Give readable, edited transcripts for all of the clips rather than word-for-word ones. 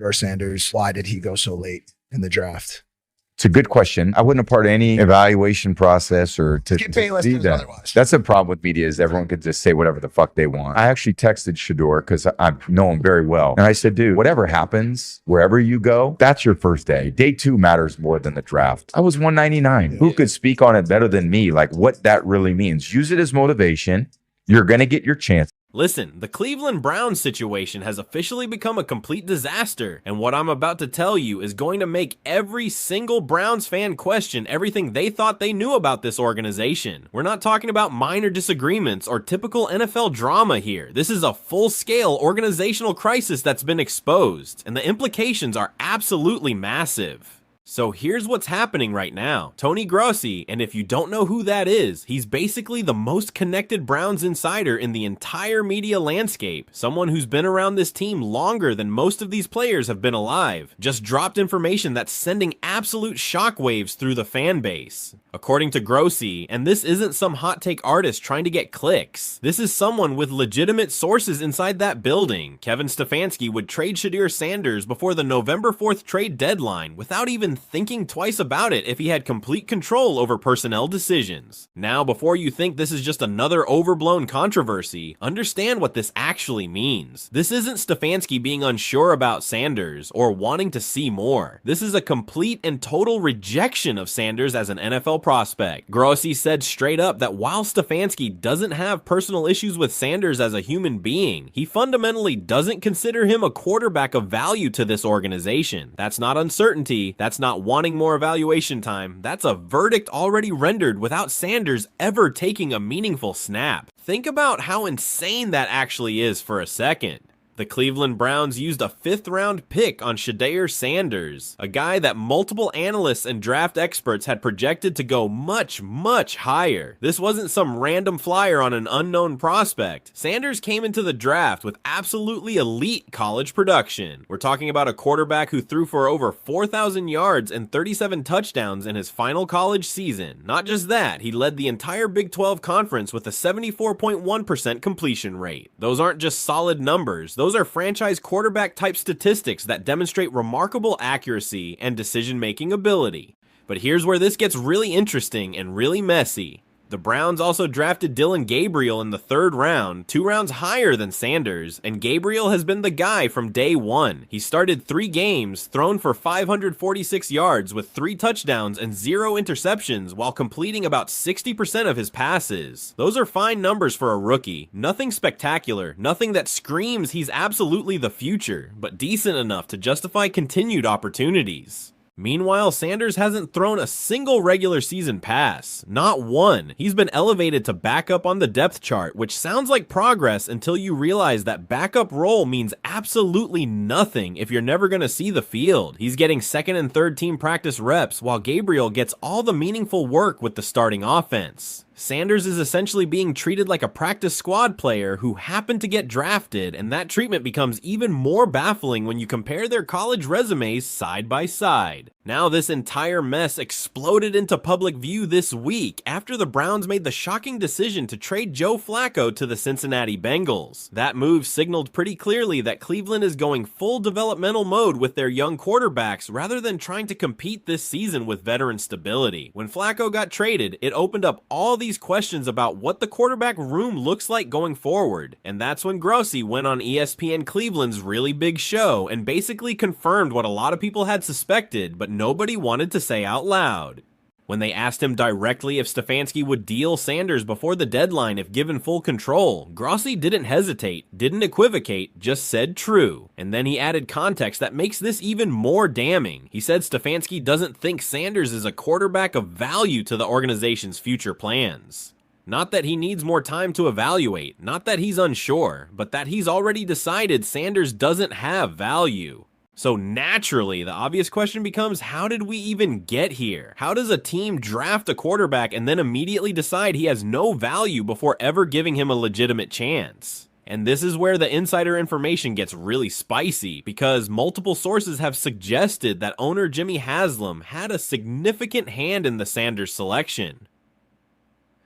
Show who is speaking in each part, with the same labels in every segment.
Speaker 1: Shedeur Sanders? Why did he go so late in the draft?
Speaker 2: It's a good question. I wouldn't have part of any evaluation process or to see that.
Speaker 1: Otherwise.
Speaker 2: That's the problem with media is everyone can just say whatever the fuck they want. I actually texted Shedeur because I know him very well. And I said, dude, whatever happens, wherever you go, that's your first day. Day 2 matters more than the draft. I was 199. Who could speak on it better than me? Like what that really means. Use it as motivation. You're going to get your chance.
Speaker 3: Listen, the Cleveland Browns situation has officially become a complete disaster, and what I'm about to tell you is going to make every single Browns fan question everything they thought they knew about this organization. We're not talking about minor disagreements or typical NFL drama here. This is a full-scale organizational crisis that's been exposed, and the implications are absolutely massive. So here's what's happening right now. Tony Grossi, and if you don't know who that is, he's basically the most connected Browns insider in the entire media landscape. Someone who's been around this team longer than most of these players have been alive. Just dropped information that's sending absolute shockwaves through the fan base. According to Grossi, and this isn't some hot take artist trying to get clicks, this is someone with legitimate sources inside that building. Kevin Stefanski would trade Shedeur Sanders before the November 4th trade deadline without even thinking twice about it if he had complete control over personnel decisions. Now, before you think this is just another overblown controversy, understand what this actually means. This isn't Stefanski being unsure about Sanders or wanting to see more. This is a complete and total rejection of Sanders as an NFL prospect. Grossi said straight up that while Stefanski doesn't have personal issues with Sanders as a human being, he fundamentally doesn't consider him a quarterback of value to this organization. That's not uncertainty, that's not wanting more evaluation time, that's a verdict already rendered without Sanders ever taking a meaningful snap. Think about how insane that actually is for a second. The Cleveland Browns used a 5th-round pick on Shedeur Sanders, a guy that multiple analysts and draft experts had projected to go much, much higher. This wasn't some random flyer on an unknown prospect. Sanders came into the draft with absolutely elite college production. We're talking about a quarterback who threw for over 4,000 yards and 37 touchdowns in his final college season. Not just that, he led the entire Big 12 conference with a 74.1% completion rate. Those aren't just solid numbers. Those are franchise quarterback type statistics that demonstrate remarkable accuracy and decision-making ability. But here's where this gets really interesting and really messy. The Browns also drafted Dillon Gabriel in the 3rd round, 2 rounds higher than Sanders, and Gabriel has been the guy from day one. He started 3 games, thrown for 546 yards with 3 touchdowns and 0 interceptions while completing about 60% of his passes. Those are fine numbers for a rookie. Nothing spectacular, nothing that screams he's absolutely the future, but decent enough to justify continued opportunities. Meanwhile, Sanders hasn't thrown a single regular season pass. Not one. He's been elevated to backup on the depth chart, which sounds like progress until you realize that backup role means absolutely nothing if you're never going to see the field. He's getting 2nd and 3rd team practice reps, while Gabriel gets all the meaningful work with the starting offense. Sanders is essentially being treated like a practice squad player who happened to get drafted, and that treatment becomes even more baffling when you compare their college resumes side by side. Now this entire mess exploded into public view this week after the Browns made the shocking decision to trade Joe Flacco to the Cincinnati Bengals. That move signaled pretty clearly that Cleveland is going full developmental mode with their young quarterbacks rather than trying to compete this season with veteran stability. When Flacco got traded, it opened up all these questions about what the quarterback room looks like going forward, and that's when Grossi went on ESPN Cleveland's really big show and basically confirmed what a lot of people had suspected, but nobody wanted to say out loud. When they asked him directly if Stefanski would deal Sanders before the deadline if given full control, Grossi didn't hesitate, didn't equivocate, just said true. And then he added context that makes this even more damning. He said Stefanski doesn't think Sanders is a quarterback of value to the organization's future plans. Not that he needs more time to evaluate, not that he's unsure, but that he's already decided Sanders doesn't have value. So naturally, the obvious question becomes, how did we even get here? How does a team draft a quarterback and then immediately decide he has no value before ever giving him a legitimate chance? And this is where the insider information gets really spicy, because multiple sources have suggested that owner Jimmy Haslam had a significant hand in the Sanders selection.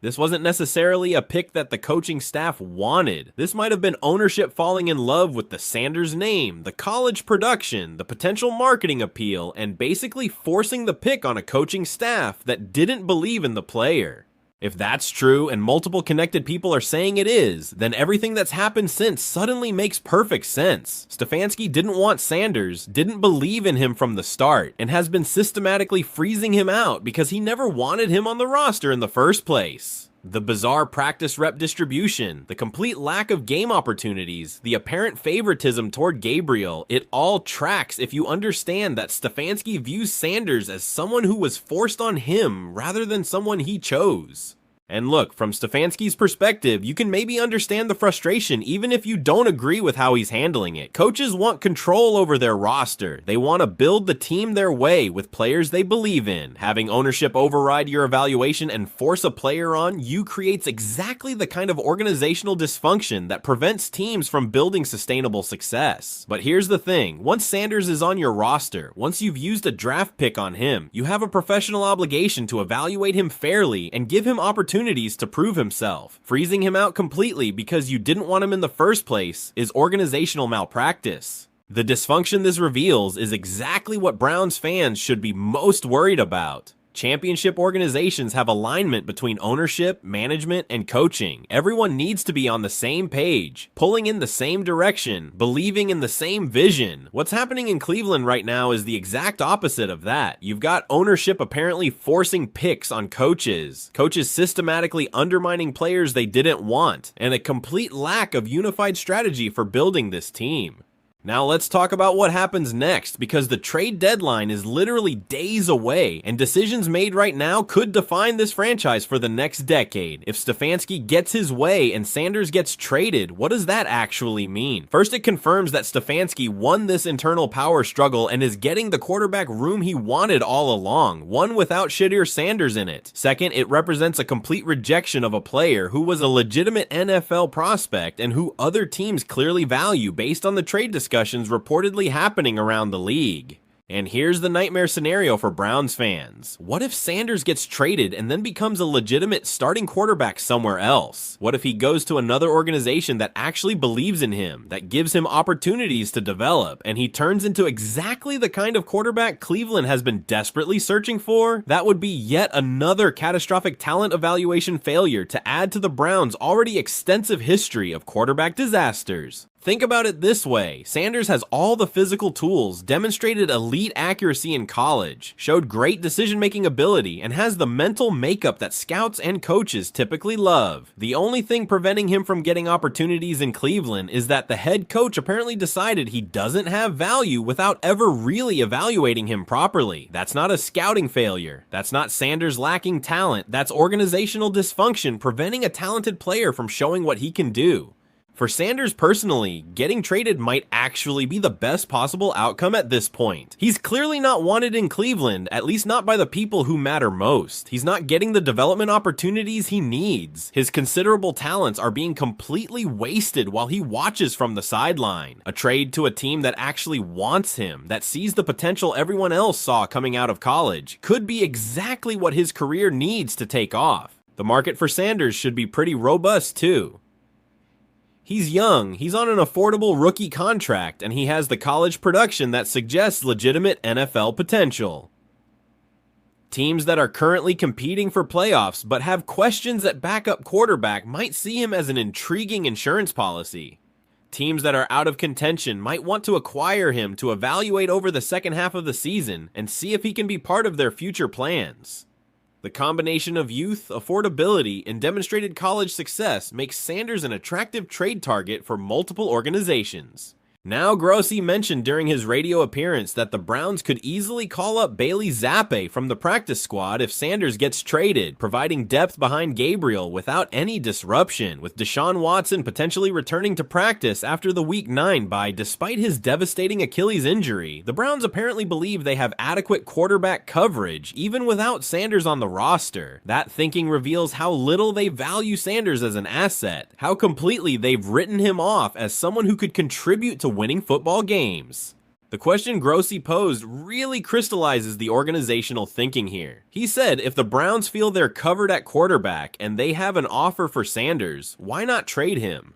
Speaker 3: This wasn't necessarily a pick that the coaching staff wanted. This might have been ownership falling in love with the Sanders name, the college production, the potential marketing appeal, and basically forcing the pick on a coaching staff that didn't believe in the player. If that's true, and multiple connected people are saying it is, then everything that's happened since suddenly makes perfect sense. Stefanski didn't want Sanders, didn't believe in him from the start, and has been systematically freezing him out because he never wanted him on the roster in the first place. The bizarre practice rep distribution, the complete lack of game opportunities, the apparent favoritism toward Gabriel, it all tracks if you understand that Stefanski views Sanders as someone who was forced on him rather than someone he chose. And look, from Stefanski's perspective, you can maybe understand the frustration even if you don't agree with how he's handling it. Coaches want control over their roster. They want to build the team their way with players they believe in. Having ownership override your evaluation and force a player on you creates exactly the kind of organizational dysfunction that prevents teams from building sustainable success. But here's the thing, once Sanders is on your roster, once you've used a draft pick on him, you have a professional obligation to evaluate him fairly and give him opportunities to prove himself. Freezing him out completely because you didn't want him in the first place is organizational malpractice. The dysfunction this reveals is exactly what Browns fans should be most worried about. Championship organizations have alignment between ownership, management, and coaching. Everyone needs to be on the same page, pulling in the same direction, believing in the same vision. What's happening in Cleveland right now is the exact opposite of that. You've got ownership apparently forcing picks on coaches, coaches systematically undermining players they didn't want, and a complete lack of unified strategy for building this team. Now let's talk about what happens next, because the trade deadline is literally days away, and decisions made right now could define this franchise for the next decade. If Stefanski gets his way and Sanders gets traded, what does that actually mean? First, it confirms that Stefanski won this internal power struggle and is getting the quarterback room he wanted all along, one without Shedeur Sanders in it. Second, it represents a complete rejection of a player who was a legitimate NFL prospect and who other teams clearly value based on the trade discussions reportedly happening around the league. And here's the nightmare scenario for Browns fans. What if Sanders gets traded and then becomes a legitimate starting quarterback somewhere else? What if he goes to another organization that actually believes in him, that gives him opportunities to develop, and he turns into exactly the kind of quarterback Cleveland has been desperately searching for? That would be yet another catastrophic talent evaluation failure to add to the Browns' already extensive history of quarterback disasters. Think about it this way, Sanders has all the physical tools, demonstrated elite accuracy in college, showed great decision-making ability, and has the mental makeup that scouts and coaches typically love. The only thing preventing him from getting opportunities in Cleveland is that the head coach apparently decided he doesn't have value without ever really evaluating him properly. That's not a scouting failure. That's not Sanders lacking talent. That's organizational dysfunction preventing a talented player from showing what he can do. For Sanders personally, getting traded might actually be the best possible outcome at this point. He's clearly not wanted in Cleveland, at least not by the people who matter most. He's not getting the development opportunities he needs. His considerable talents are being completely wasted while he watches from the sideline. A trade to a team that actually wants him, that sees the potential everyone else saw coming out of college, could be exactly what his career needs to take off. The market for Sanders should be pretty robust too. He's young, he's on an affordable rookie contract, and he has the college production that suggests legitimate NFL potential. Teams that are currently competing for playoffs but have questions at backup quarterback might see him as an intriguing insurance policy. Teams that are out of contention might want to acquire him to evaluate over the second half of the season and see if he can be part of their future plans. The combination of youth, affordability, and demonstrated college success makes Sanders an attractive trade target for multiple organizations. Now, Grossi mentioned during his radio appearance that the Browns could easily call up Bailey Zappe from the practice squad if Sanders gets traded, providing depth behind Gabriel without any disruption, with Deshaun Watson potentially returning to practice after the Week 9 bye despite his devastating Achilles injury. The Browns apparently believe they have adequate quarterback coverage, even without Sanders on the roster. That thinking reveals how little they value Sanders as an asset, how completely they've written him off as someone who could contribute to winning football games. The question Grossi posed really crystallizes the organizational thinking here. He said if the Browns feel they're covered at quarterback and they have an offer for Sanders, why not trade him?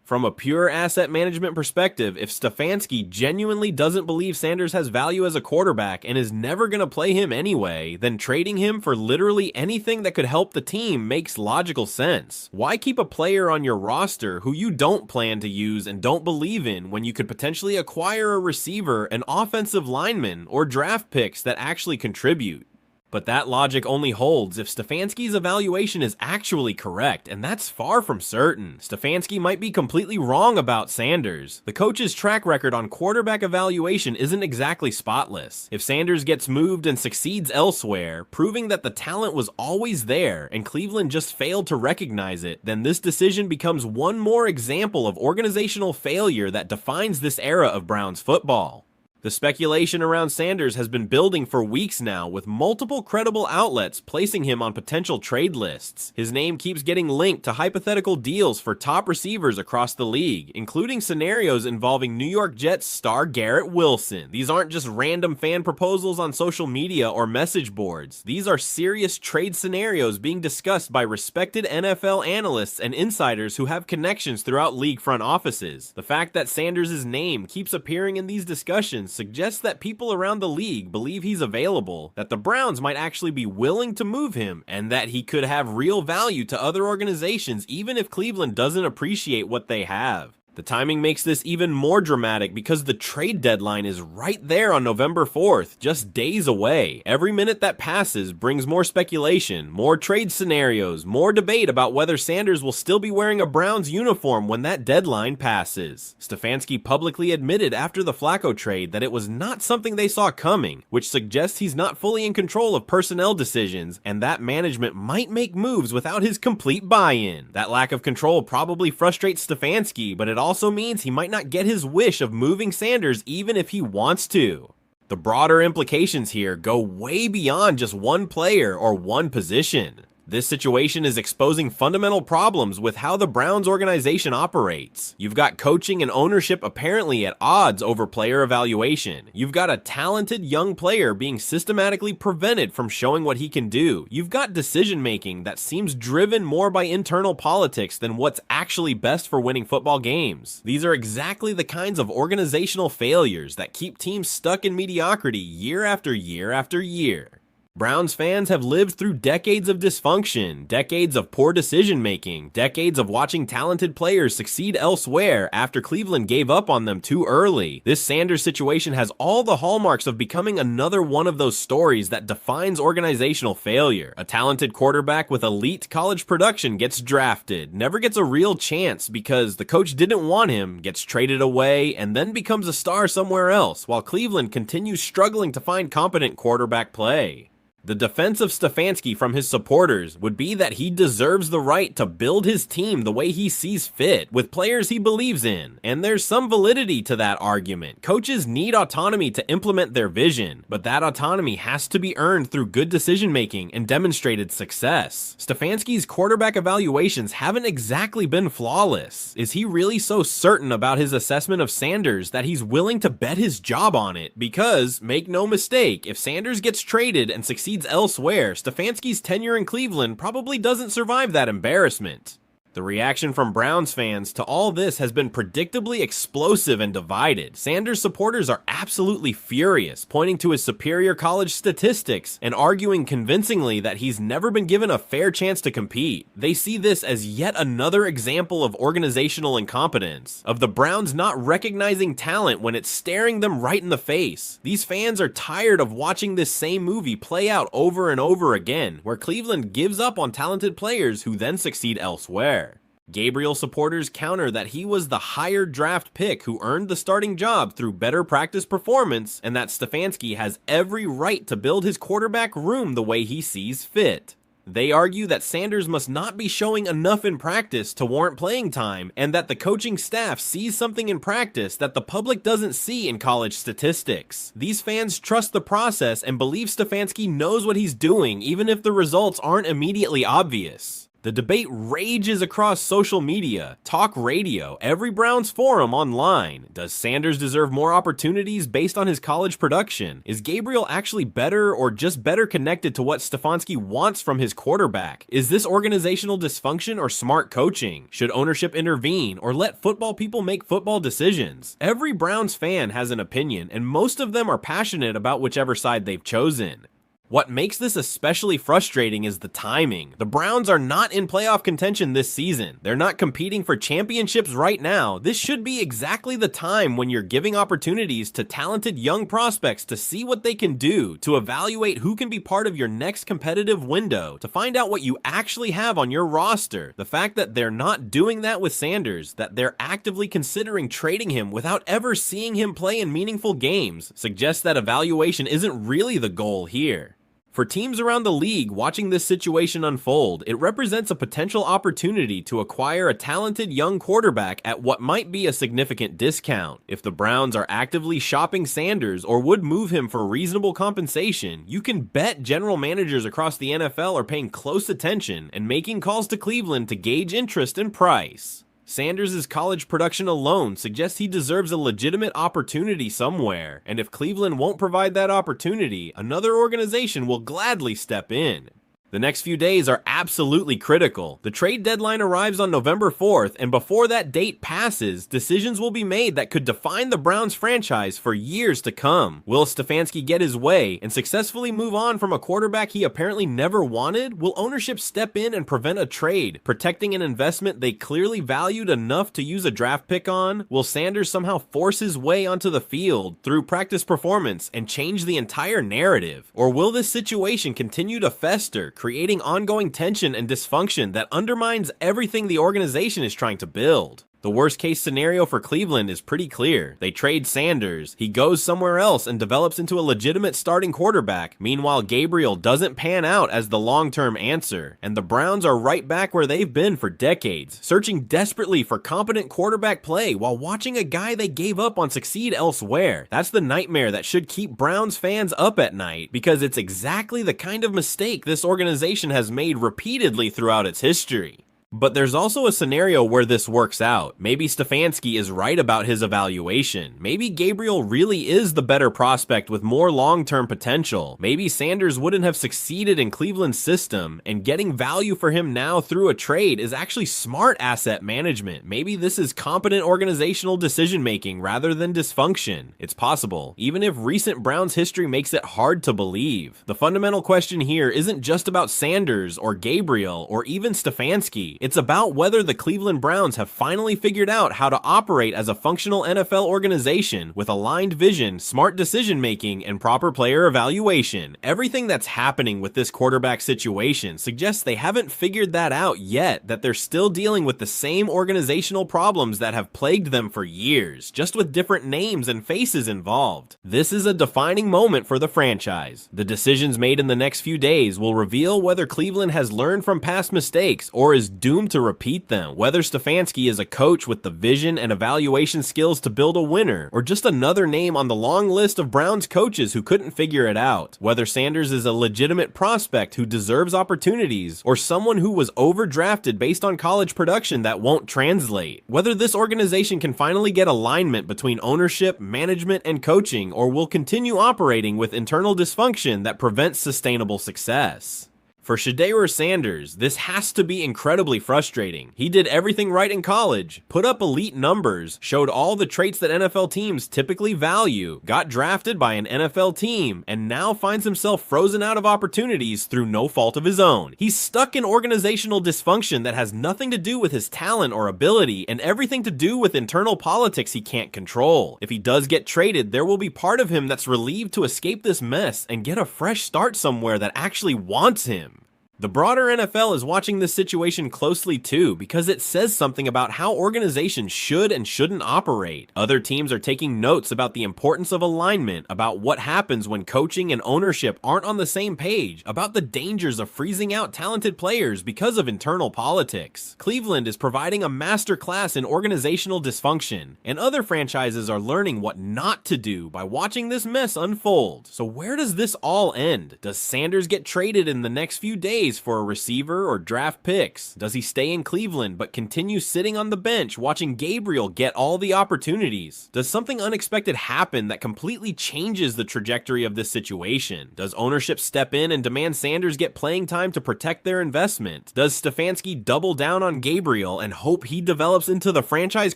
Speaker 3: From a pure asset management perspective, if Stefanski genuinely doesn't believe Sanders has value as a quarterback and is never going to play him anyway, then trading him for literally anything that could help the team makes logical sense. Why keep a player on your roster who you don't plan to use and don't believe in when you could potentially acquire a receiver, an offensive lineman, or draft picks that actually contribute? But that logic only holds if Stefanski's evaluation is actually correct, and that's far from certain. Stefanski might be completely wrong about Sanders. The coach's track record on quarterback evaluation isn't exactly spotless. If Sanders gets moved and succeeds elsewhere, proving that the talent was always there and Cleveland just failed to recognize it, then this decision becomes one more example of organizational failure that defines this era of Browns football. The speculation around Sanders has been building for weeks now, with multiple credible outlets placing him on potential trade lists. His name keeps getting linked to hypothetical deals for top receivers across the league, including scenarios involving New York Jets star Garrett Wilson. These aren't just random fan proposals on social media or message boards. These are serious trade scenarios being discussed by respected NFL analysts and insiders who have connections throughout league front offices. The fact that Sanders' name keeps appearing in these discussions suggests that people around the league believe he's available, that the Browns might actually be willing to move him, and that he could have real value to other organizations even if Cleveland doesn't appreciate what they have. The timing makes this even more dramatic because the trade deadline is right there on November 4th, just days away. Every minute that passes brings more speculation, more trade scenarios, more debate about whether Sanders will still be wearing a Browns uniform when that deadline passes. Stefanski publicly admitted after the Flacco trade that it was not something they saw coming, which suggests he's not fully in control of personnel decisions, and that management might make moves without his complete buy-in. That lack of control probably frustrates Stefanski, but it also means he might not get his wish of moving Sanders even if he wants to. The broader implications here go way beyond just one player or one position. This situation is exposing fundamental problems with how the Browns organization operates. You've got coaching and ownership apparently at odds over player evaluation. You've got a talented young player being systematically prevented from showing what he can do. You've got decision-making that seems driven more by internal politics than what's actually best for winning football games. These are exactly the kinds of organizational failures that keep teams stuck in mediocrity year after year after year. Browns fans have lived through decades of dysfunction, decades of poor decision-making, decades of watching talented players succeed elsewhere after Cleveland gave up on them too early. This Sanders situation has all the hallmarks of becoming another one of those stories that defines organizational failure. A talented quarterback with elite college production gets drafted, never gets a real chance because the coach didn't want him, gets traded away, and then becomes a star somewhere else, while Cleveland continues struggling to find competent quarterback play. The defense of Stefanski from his supporters would be that he deserves the right to build his team the way he sees fit, with players he believes in, and there's some validity to that argument. Coaches need autonomy to implement their vision, but that autonomy has to be earned through good decision-making and demonstrated success. Stefanski's quarterback evaluations haven't exactly been flawless. Is he really so certain about his assessment of Sanders that he's willing to bet his job on it? Because, make no mistake, if Sanders gets traded and succeeds elsewhere, Stefanski's tenure in Cleveland probably doesn't survive that embarrassment. The reaction from Browns fans to all this has been predictably explosive and divided. Sanders supporters are absolutely furious, pointing to his superior college statistics and arguing convincingly that he's never been given a fair chance to compete. They see this as yet another example of organizational incompetence, of the Browns not recognizing talent when it's staring them right in the face. These fans are tired of watching this same movie play out over and over again, where Cleveland gives up on talented players who then succeed elsewhere. Gabriel supporters counter that he was the higher draft pick who earned the starting job through better practice performance, and that Stefanski has every right to build his quarterback room the way he sees fit. They argue that Sanders must not be showing enough in practice to warrant playing time, and that the coaching staff sees something in practice that the public doesn't see in college statistics. These fans trust the process and believe Stefanski knows what he's doing even if the results aren't immediately obvious. The debate rages across social media, talk radio, every Browns forum online. Does Sanders deserve more opportunities based on his college production? Is Gabriel actually better or just better connected to what Stefanski wants from his quarterback? Is this organizational dysfunction or smart coaching? Should ownership intervene or let football people make football decisions? Every Browns fan has an opinion, and most of them are passionate about whichever side they've chosen. What makes this especially frustrating is the timing. The Browns are not in playoff contention this season. They're not competing for championships right now. This should be exactly the time when you're giving opportunities to talented young prospects to see what they can do, to evaluate who can be part of your next competitive window, to find out what you actually have on your roster. The fact that they're not doing that with Sanders, that they're actively considering trading him without ever seeing him play in meaningful games, suggests that evaluation isn't really the goal here. For teams around the league watching this situation unfold, it represents a potential opportunity to acquire a talented young quarterback at what might be a significant discount. If the Browns are actively shopping Sanders or would move him for reasonable compensation, you can bet general managers across the NFL are paying close attention and making calls to Cleveland to gauge interest and price. Sanders' college production alone suggests he deserves a legitimate opportunity somewhere, and if Cleveland won't provide that opportunity, another organization will gladly step in. The next few days are absolutely critical. The trade deadline arrives on November 4th, and before that date passes, decisions will be made that could define the Browns franchise for years to come. Will Stefanski get his way and successfully move on from a quarterback he apparently never wanted? Will ownership step in and prevent a trade, protecting an investment they clearly valued enough to use a draft pick on? Will Sanders somehow force his way onto the field through practice performance and change the entire narrative? Or will this situation continue to fester, creating ongoing tension and dysfunction that undermines everything the organization is trying to build? The worst case scenario for Cleveland is pretty clear. They trade Sanders, he goes somewhere else and develops into a legitimate starting quarterback. Meanwhile, Gabriel doesn't pan out as the long-term answer, and the Browns are right back where they've been for decades, searching desperately for competent quarterback play while watching a guy they gave up on succeed elsewhere. That's the nightmare that should keep Browns fans up at night, because it's exactly the kind of mistake this organization has made repeatedly throughout its history. But there's also a scenario where this works out. Maybe Stefanski is right about his evaluation. Maybe Gabriel really is the better prospect with more long-term potential. Maybe Sanders wouldn't have succeeded in Cleveland's system, and getting value for him now through a trade is actually smart asset management. Maybe this is competent organizational decision-making rather than dysfunction. It's possible, even if recent Browns history makes it hard to believe. The fundamental question here isn't just about Sanders or Gabriel or even Stefanski. It's about whether the Cleveland Browns have finally figured out how to operate as a functional NFL organization with aligned vision, smart decision-making, and proper player evaluation. Everything that's happening with this quarterback situation suggests they haven't figured that out yet, that they're still dealing with the same organizational problems that have plagued them for years, just with different names and faces involved. This is a defining moment for the franchise. The decisions made in the next few days will reveal whether Cleveland has learned from past mistakes or is doomed to repeat them, whether Stefanski is a coach with the vision and evaluation skills to build a winner, or just another name on the long list of Browns coaches who couldn't figure it out, whether Sanders is a legitimate prospect who deserves opportunities, or someone who was overdrafted based on college production that won't translate, whether this organization can finally get alignment between ownership, management, and coaching, or will continue operating with internal dysfunction that prevents sustainable success. For Shedeur Sanders, this has to be incredibly frustrating. He did everything right in college, put up elite numbers, showed all the traits that NFL teams typically value, got drafted by an NFL team, and now finds himself frozen out of opportunities through no fault of his own. He's stuck in organizational dysfunction that has nothing to do with his talent or ability, and everything to do with internal politics he can't control. If he does get traded, there will be part of him that's relieved to escape this mess and get a fresh start somewhere that actually wants him. The broader NFL is watching this situation closely too, because it says something about how organizations should and shouldn't operate. Other teams are taking notes about the importance of alignment, about what happens when coaching and ownership aren't on the same page, about the dangers of freezing out talented players because of internal politics. Cleveland is providing a masterclass in organizational dysfunction, and other franchises are learning what not to do by watching this mess unfold. So where does this all end? Does Sanders get traded in the next few days trades for a receiver or draft picks? Does he stay in Cleveland but continue sitting on the bench watching Gabriel get all the opportunities? Does something unexpected happen that completely changes the trajectory of this situation? Does ownership step in and demand Sanders get playing time to protect their investment? Does Stefanski double down on Gabriel and hope he develops into the franchise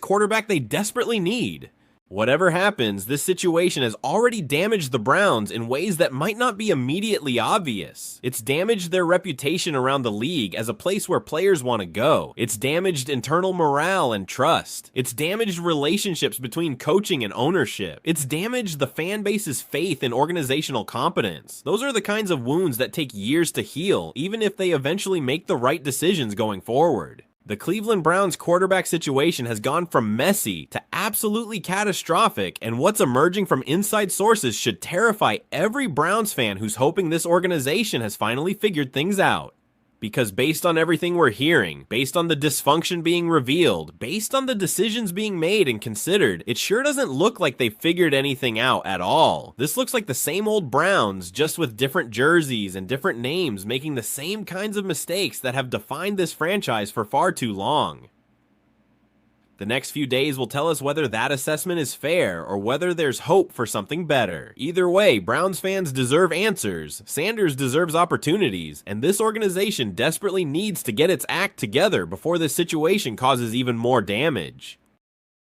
Speaker 3: quarterback they desperately need? Whatever happens, this situation has already damaged the Browns in ways that might not be immediately obvious. It's damaged their reputation around the league as a place where players want to go. It's damaged internal morale and trust. It's damaged relationships between coaching and ownership. It's damaged the fan base's faith in organizational competence. Those are the kinds of wounds that take years to heal, even if they eventually make the right decisions going forward. The Cleveland Browns quarterback situation has gone from messy to absolutely catastrophic, and what's emerging from inside sources should terrify every Browns fan who's hoping this organization has finally figured things out. Because based on everything we're hearing, based on the dysfunction being revealed, based on the decisions being made and considered, it sure doesn't look like they figured anything out at all. This looks like the same old Browns, just with different jerseys and different names, making the same kinds of mistakes that have defined this franchise for far too long. The next few days will tell us whether that assessment is fair or whether there's hope for something better. Either way, Browns fans deserve answers, Sanders deserves opportunities, and this organization desperately needs to get its act together before this situation causes even more damage.